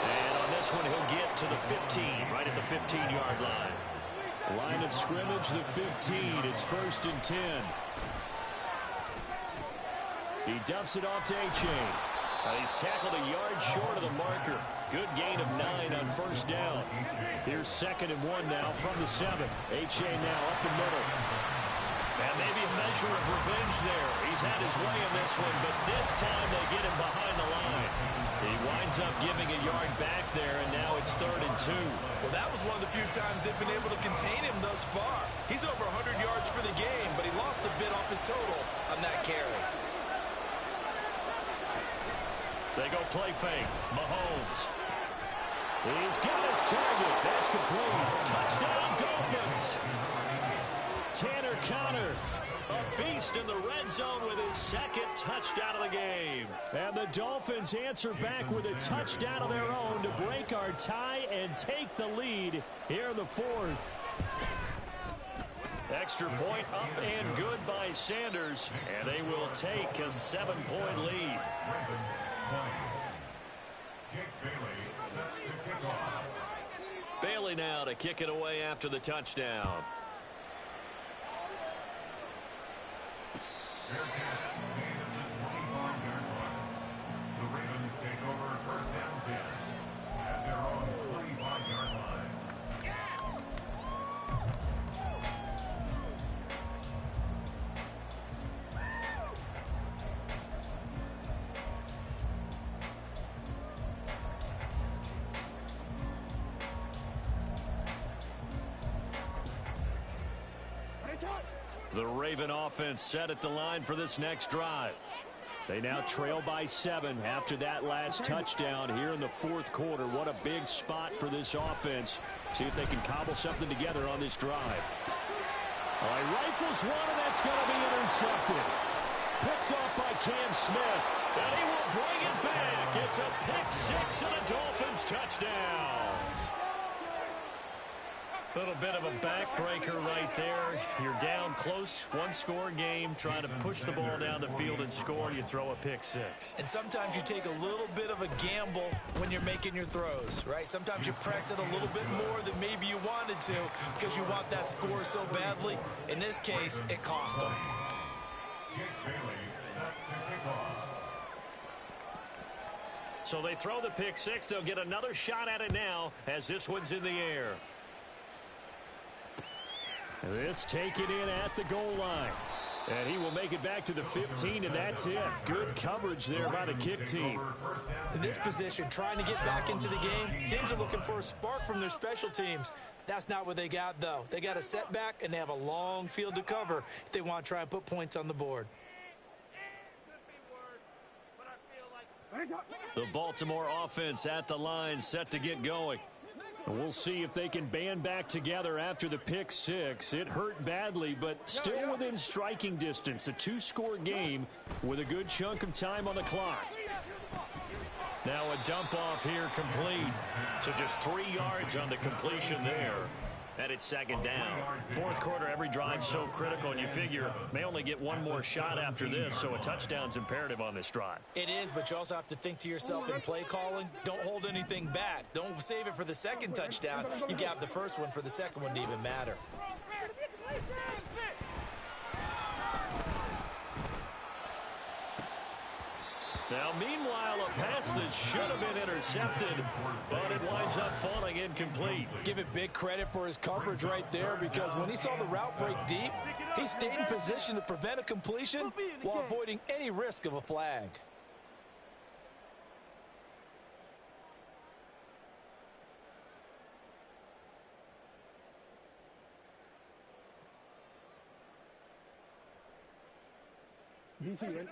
And on this one, he'll get to the 15, right at the 15-yard line. Line of scrimmage, the 15. It's 1st and 10. He dumps it off to A-Chain. He's tackled a yard short of the marker. Good gain of 9 on 1st down. Here's 2nd and 1 now from the 7. A-Chain now up the middle. And maybe a measure of revenge there. He's had his way in this one, but this time they get him behind the line. He winds up giving a yard back there, and now it's 3rd and 2. Well, that was one of the few times they've been able to contain him thus far. He's over 100 yards for the game, but he lost a bit off his total on that carry. They go play fake. Mahomes. He's got his target. That's complete. Touchdown, Dolphins. Tanner Conner, a beast in the red zone with his 2nd touchdown of the game. And the Dolphins answer back with a touchdown of their own to break our tie and take the lead here in the 4th. Extra point up and good by Sanders, and they will take a 7-point lead. Jake Bailey set to kick off. Bailey now to kick it away after the touchdown. Fair catch made at the 25-yard line. The Ravens take over 1st and 10 at their own 25-yard line. The Raven offense set at the line for this next drive. They now trail by 7 after that last touchdown here in the fourth quarter. What a big spot for this offense. See if they can cobble something together on this drive. All right, rifles one, and that's going to be intercepted. Picked off by Cam Smith. And he will bring it back. It's a pick-6 and a Dolphins touchdown. Little bit of a backbreaker right there. You're down close, one-score game, trying to push the ball down the field and score, and you throw a pick-6. And sometimes you take a little bit of a gamble when you're making your throws, right? Sometimes you press it a little bit more than maybe you wanted to because you want that score so badly. In this case, it cost them. So they throw the pick-6. They'll get another shot at it now as this one's in the air. This taken in at the goal line. And he will make it back to the 15, and that's it. Good coverage there by the kick team. In this position, trying to get back into the game, teams are looking for a spark from their special teams. That's not what they got, though. They got a setback, and they have a long field to cover if they want to try and put points on the board. The Baltimore offense at the line, set to get going. We'll see if they can band back together after the pick-6. It hurt badly, but still within striking distance. A 2-score game with a good chunk of time on the clock. Now a dump off here complete. So just 3 yards on the completion there. And it's second down. Fourth quarter, every drive's so critical, and you figure may only get one more shot after this, so a touchdown's imperative on this drive. It is, but you also have to think to yourself in play calling, don't hold anything back. Don't save it for the second touchdown. You got the first one for the second one to even matter. Now, meanwhile, a pass that should have been intercepted, but it winds up falling incomplete. Give it big credit for his coverage right there, because when he saw the route break deep, he stayed in position to prevent a completion while avoiding any risk of a flag.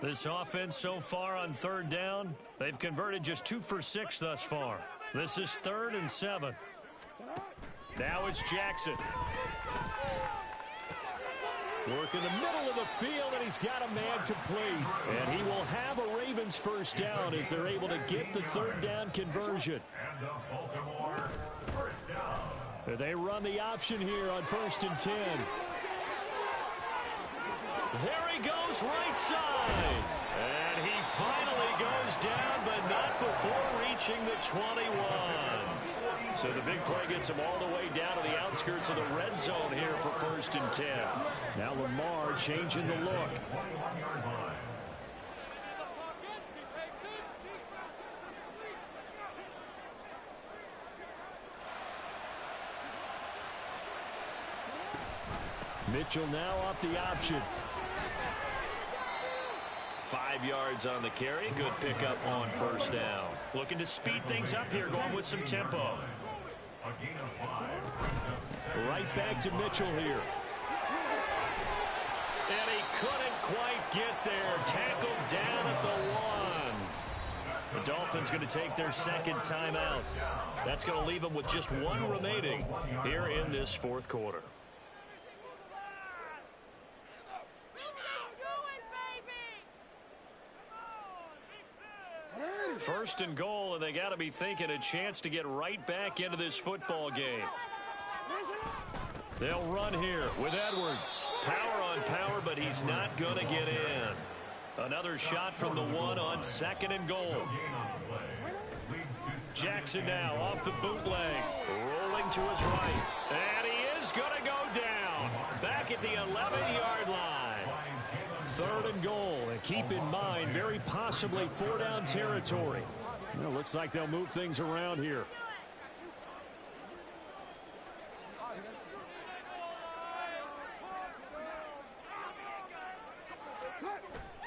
This offense so far on third down, they've converted just 2 for 6 thus far. This is 3rd and 7. Now it's Jackson. Work in the middle of the field, and he's got a man complete. And he will have a Ravens first down as they're able to get the third down conversion. And the Baltimore first down. They run the option here on 1st and 10. There he goes, right side. And he finally goes down, but not before reaching the 21. So the big play gets him all the way down to the outskirts of the red zone here for 1st and 10. Now Lamar changing the look. Mitchell now off the option. 5 yards on the carry. Good pickup on 1st down. Looking to speed things up here, going with some tempo. Right back to Mitchell here. And he couldn't quite get there. Tackled down at the 1. The Dolphins going to take their second timeout. That's going to leave them with just 1 remaining here in this fourth quarter. First and goal, and they got to be thinking a chance to get right back into this football game. They'll run here with Edwards. Power on power, but he's not going to get in. Another shot from the 1 on 2nd and goal. Jackson now off the bootleg, rolling to his right. And he is going to go down. Back at the 11-yard line. 3rd and goal, and keep in mind, very possibly 4-down territory. Well, looks like they'll move things around here.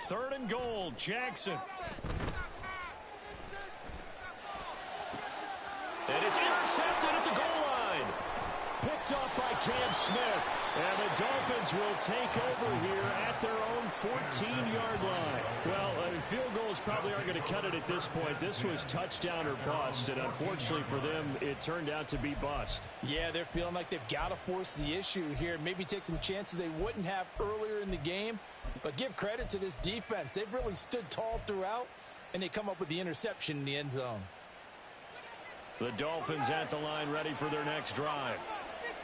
3rd and goal, Jackson. And it's intercepted at the goal line. Picked up by Cam Smith. And the Dolphins will take over here at their own 14-yard line. Well, field goals probably aren't going to cut it at this point. This was touchdown or bust, and unfortunately for them, it turned out to be bust. Yeah, they're feeling like they've got to force the issue here. Maybe take some chances they wouldn't have earlier in the game. But give credit to this defense. They've really stood tall throughout, and they come up with the interception in the end zone. The Dolphins at the line ready for their next drive.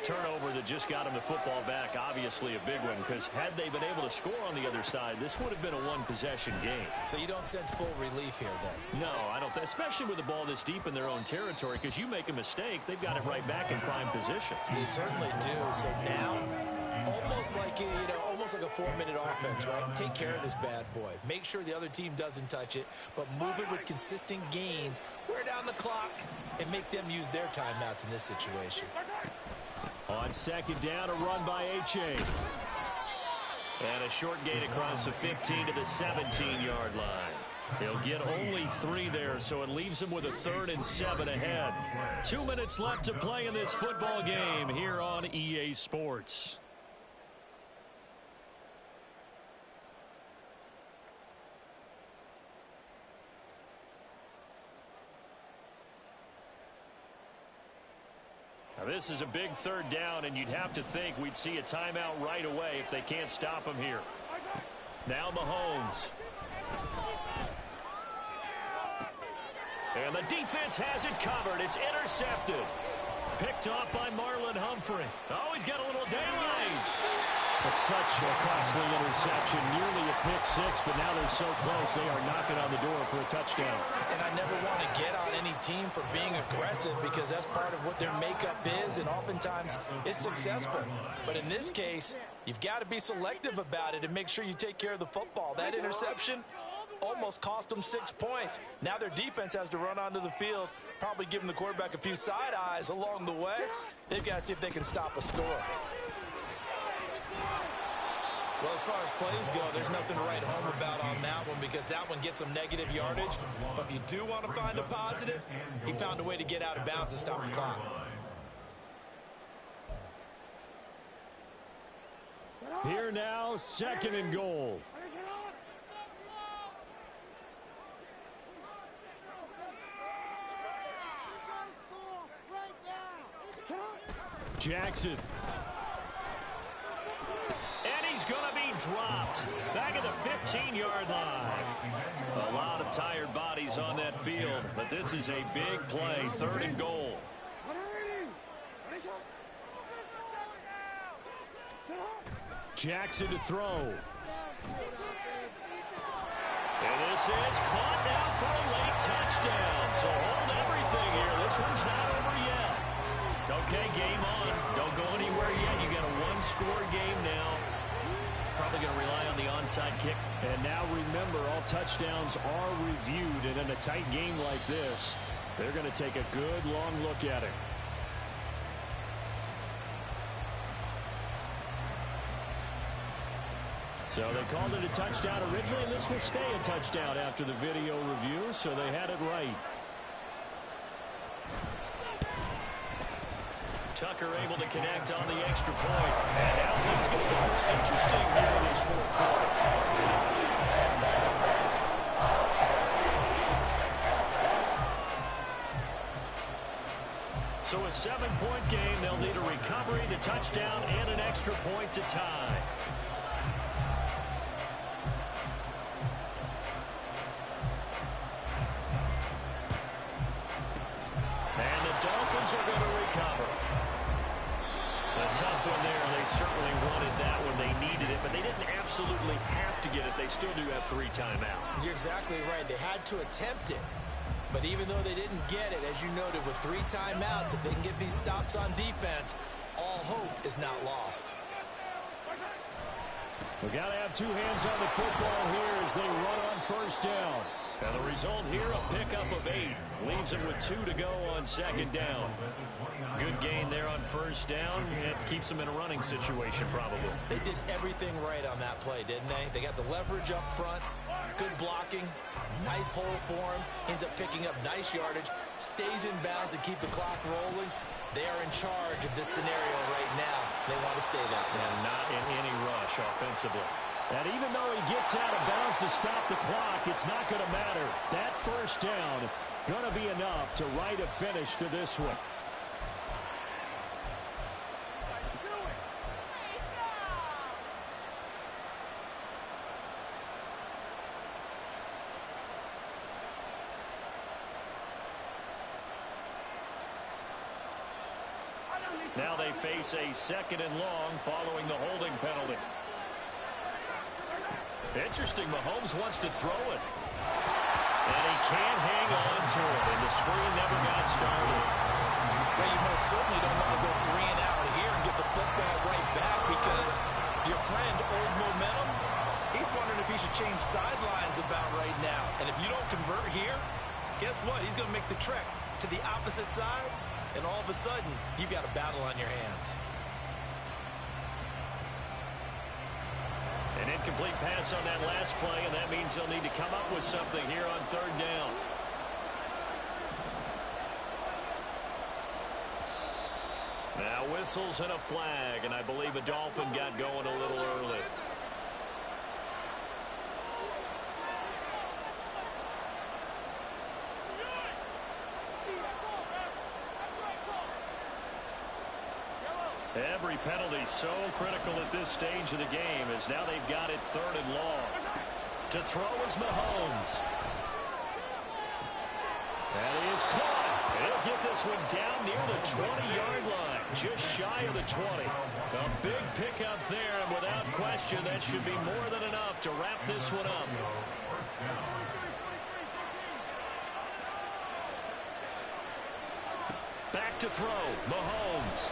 Turnover that just got them the football back, obviously a big one, because had they been able to score on the other side, this would have been a one-possession game. So you don't sense full relief here then? No, I don't, especially with the ball this deep in their own territory, because you make a mistake, they've got it right back in prime position. They certainly do. So now, almost like almost like a 4-minute offense, right? Take care of this bad boy. Make sure the other team doesn't touch it, but move it with consistent gains. Wear down the clock and make them use their timeouts in this situation. On second down, a run by H.A. And a short gain across the 15 to the 17-yard line. He'll get only 3 there, so it leaves him with a 3rd and 7 ahead. 2 minutes left to play in this football game here on EA Sports. Now this is a big 3rd down, and you'd have to think we'd see a timeout right away if they can't stop him here. Now Mahomes. And the defense has it covered. It's intercepted. Picked off by Marlon Humphrey. Oh, he's got a little daylight. It's such a costly interception. Nearly a pick six, but now they're so close they are knocking on the door for a touchdown. And I never want to get on any team for being aggressive because that's part of what their makeup is, and oftentimes it's successful. But in this case, you've got to be selective about it and make sure you take care of the football. That interception almost cost them 6 points. Now their defense has to run onto the field, probably giving the quarterback a few side eyes along the way. They've got to see if they can stop a score. Well, as far as plays go, there's nothing to write home about on that one because that one gets some negative yardage. But if you do want to find a positive, he found a way to get out of bounds and stop the clock. Here now, 2nd and goal. Jackson. And he's going to be dropped back at the 15-yard line. A lot of tired bodies on that field, but this is a big play, 3rd and goal. Jackson to throw. And this is caught down for a late touchdown. So hold everything here. This one's not over yet. Okay, game on. Don't go anywhere yet. You got a 1-score game now. Probably going to rely on the onside kick. And now remember, all touchdowns are reviewed. And in a tight game like this, they're going to take a good long look at it. So they called it a touchdown originally, and this will stay a touchdown after the video review, so they had it right. Tucker able to connect on the extra point. And now things get a little more interesting here in this 4th quarter. So a 7-point game, they'll need a recovery, the touchdown, and an extra point to tie. And the Dolphins are going to recover. A tough one there. They certainly wanted that when they needed it, but they didn't absolutely have to get it. They still do have 3 timeouts. You're exactly right. They had to attempt it. But even though they didn't get it, as you noted, with 3 timeouts, if they can get these stops on defense, all hope is not lost. We've got to have 2 hands on the football here as they run on 1st down. And the result here, a pickup of 8. Leaves them with 2 to go on 2nd down. Good gain there on 1st down. It keeps them in a running situation, probably. They did everything right on that play, didn't they? They got the leverage up front, good blocking, nice hole for him, ends up picking up nice yardage, stays in bounds to keep the clock rolling. They are in charge of this scenario right now. They want to stay that way. And not in any rush offensively. And even though he gets out of bounds to stop the clock, it's not going to matter. That first down going to be enough to write a finish to this one. Now they face a second and long following the holding penalty. Interesting, Mahomes wants to throw it. And he can't hang on to it, and the screen never got started. Well, you most certainly don't want to go 3 and out here and get the football right back because your friend, Old Momentum, he's wondering if he should change sidelines about right now. And if you don't convert here, guess what? He's going to make the trek to the opposite side, and all of a sudden, you've got a battle on your hands. An incomplete pass on that last play, and that means they'll need to come up with something here on third down. Now whistles and a flag, and I believe a Dolphin got going a little early. Every penalty so critical at this stage of the game as now they've got it third and long. To throw is Mahomes. And he is caught. He'll get this one down near the 20-yard line, just shy of the 20. A big pickup there, and without question, that should be more than enough to wrap this one up. Back to throw, Mahomes.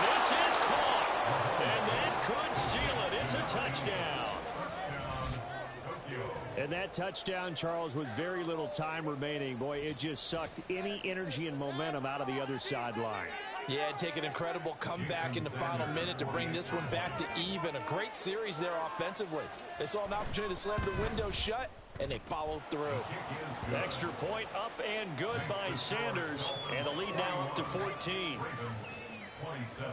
This is caught, and that could seal it. It's a touchdown. And that touchdown, Charles, with very little time remaining, boy, it just sucked any energy and momentum out of the other sideline. Yeah, take an incredible comeback in the final minute to bring this one back to even. A great series there offensively. They saw an opportunity to slam the window shut, and they followed through. Extra point up and good by Sanders, and the lead now up to 14. 27.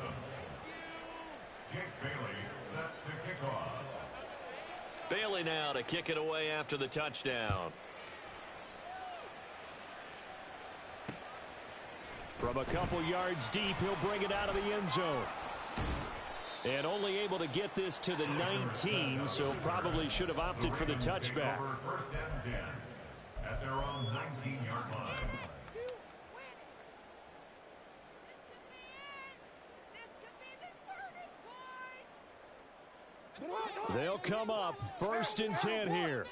Jake Bailey set to kick off. Bailey now to kick it away after the touchdown. From a couple yards deep, he'll bring it out of the end zone. And only able to get this to the 19, so probably should have opted for the touchback. First and 10 at their own 19-yard line. They'll come up first and 10 here.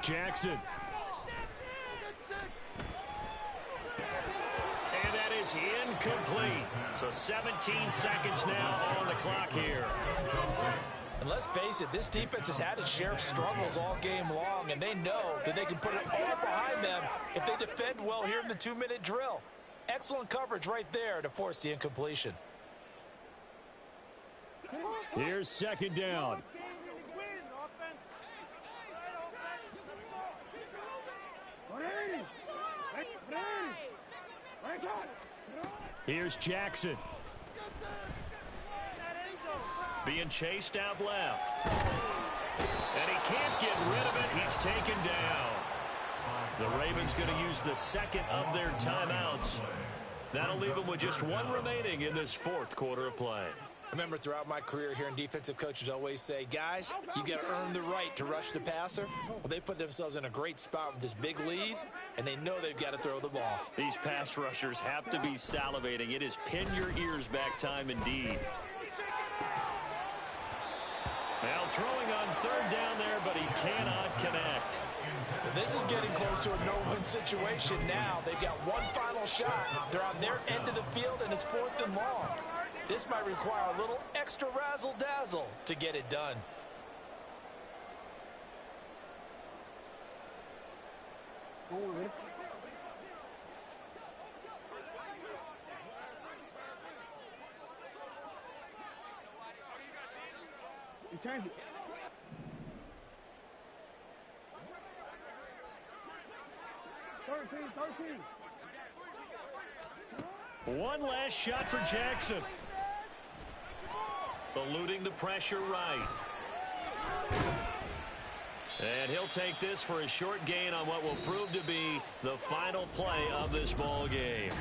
Jackson. And that is incomplete. So 17 seconds now on the clock here. And let's face it, this defense has had its share of struggles all game long, and they know that they can put it all behind them if they defend well here in the 2-minute drill. Excellent coverage right there to force the incompletion. Here's second down. Here's Jackson. Being chased out left. And he can't get rid of it. He's taken down. The Ravens going to use the second of their timeouts. That'll leave them with just one remaining in this fourth quarter of play. Remember, throughout my career here in defensive coaches always say, guys, you got to earn the right to rush the passer. Well, they put themselves in a great spot with this big lead, and they know they've got to throw the ball. These pass rushers have to be salivating. It is pin your ears back time indeed. Now throwing on third down there, but he cannot connect. This is getting close to a no-win situation now. They've got one final shot. They're on their end of the field, and it's fourth and long. This might require a little extra razzle-dazzle to get it done. One last shot for Jackson. Eluding the pressure right. And he'll take this for a short gain on what will prove to be the final play of this ball game.